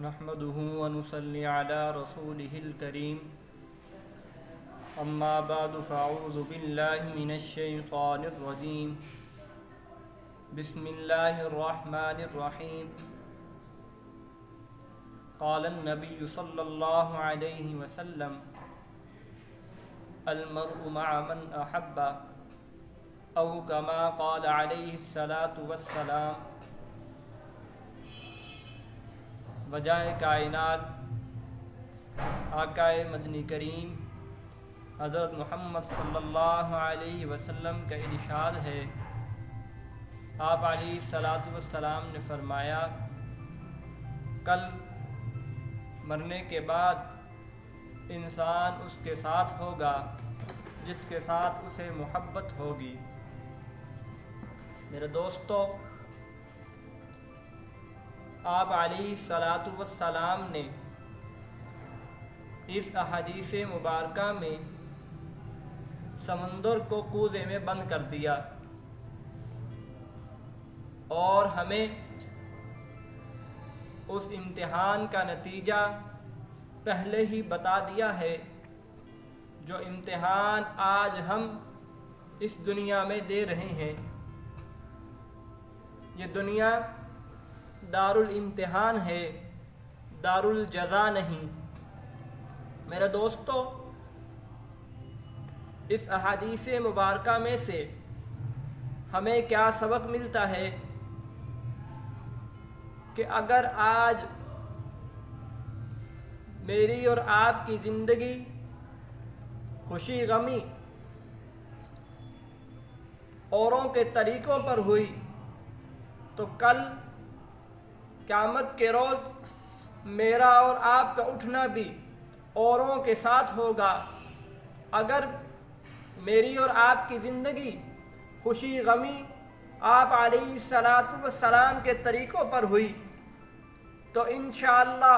نحمده ونصلي على رسوله الكريم اما بعد فاعوذ بالله من الشيطان الرجيم بسم الله الرحمن الرحيم قال النبي صلى الله عليه وسلم المرء مع من أحب أو كما قال عليه الصلاة والسلام وجائے کائنات آقائے مدنی کریم حضرت محمد صلی اللہ علیہ وسلم کا ارشاد ہے۔ آپ علیہ الصلاۃ والسلام نے فرمایا، کل مرنے کے بعد انسان اس کے ساتھ ہوگا جس کے ساتھ اسے محبت ہوگی۔ میرے دوستو، آپ علیہ الصلاۃ والسلام نے اس احادیث مبارکہ میں سمندر کو کوزے میں بند کر دیا اور ہمیں اس امتحان کا نتیجہ پہلے ہی بتا دیا ہے، جو امتحان آج ہم اس دنیا میں دے رہے ہیں۔ یہ دنیا دار الامتحان ہے، دار الجزا نہیں۔ میرے دوستو، اس احادیث مبارکہ میں سے ہمیں کیا سبق ملتا ہے کہ اگر آج میری اور آپ کی زندگی خوشی غمی اوروں کے طریقوں پر ہوئی تو کل قیامت کے روز میرا اور آپ کا اٹھنا بھی اوروں کے ساتھ ہوگا۔ اگر میری اور آپ کی زندگی خوشی غمی آپ علیہ الصلاۃ والسلام کے طریقوں پر ہوئی تو انشاءاللہ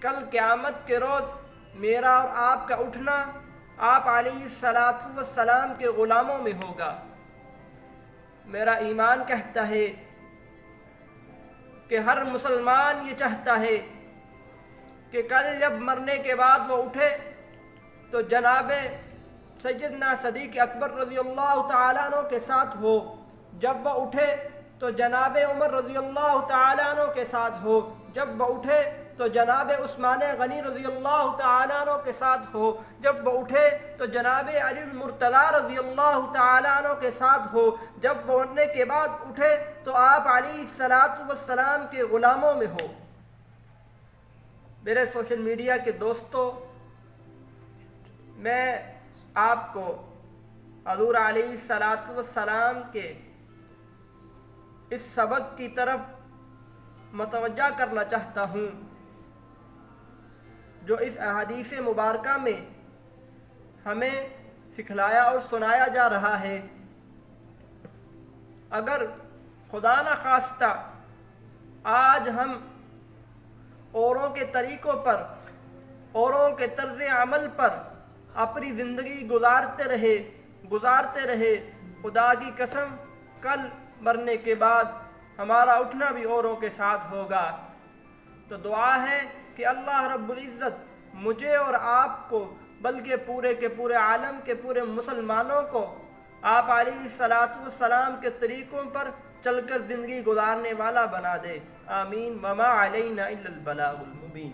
کل قیامت کے روز میرا اور آپ کا اٹھنا آپ علیہ الصلاۃ والسلام کے غلاموں میں ہوگا۔ میرا ایمان کہتا ہے کہ ہر مسلمان یہ چاہتا ہے کہ کل جب مرنے کے بعد وہ اٹھے تو جناب سیدنا صدیق اکبر رضی اللہ تعالیٰ عنہ کے ساتھ ہو، جب وہ اٹھے تو جناب عمر رضی اللہ تعالیٰ عنہ کے ساتھ ہو، جب وہ اٹھے تو جناب عثمان غنی رضی اللہ تعالیٰ عنہ کے ساتھ ہو، جب وہ اٹھے تو جناب علی المرتضیٰ رضی اللہ تعالیٰ عنہ کے ساتھ ہو، جب وہ مرنے کے بعد اٹھے تو آپ علیہ الصلاۃ والسلام کے غلاموں میں ہو۔ میرے سوشل میڈیا کے دوستو، میں آپ کو حضور علیہ الصلاۃ والسلام کے اس سبق کی طرف متوجہ کرنا چاہتا ہوں جو اس احادیث مبارکہ میں ہمیں سکھلایا اور سنایا جا رہا ہے۔ اگر خدا نخواستہ آج ہم اوروں کے طریقوں پر، اوروں کے طرز عمل پر اپنی زندگی گزارتے رہے، خدا کی قسم کل مرنے کے بعد ہمارا اٹھنا بھی اوروں کے ساتھ ہوگا۔ تو دعا ہے کہ اللہ رب العزت مجھے اور آپ کو، بلکہ پورے کے پورے عالم کے پورے مسلمانوں کو آپ علیہ الصلاۃ والسلام کے طریقوں پر چل کر زندگی گزارنے والا بنا دے۔ آمین۔ وما علینا الا البلاغ المبین۔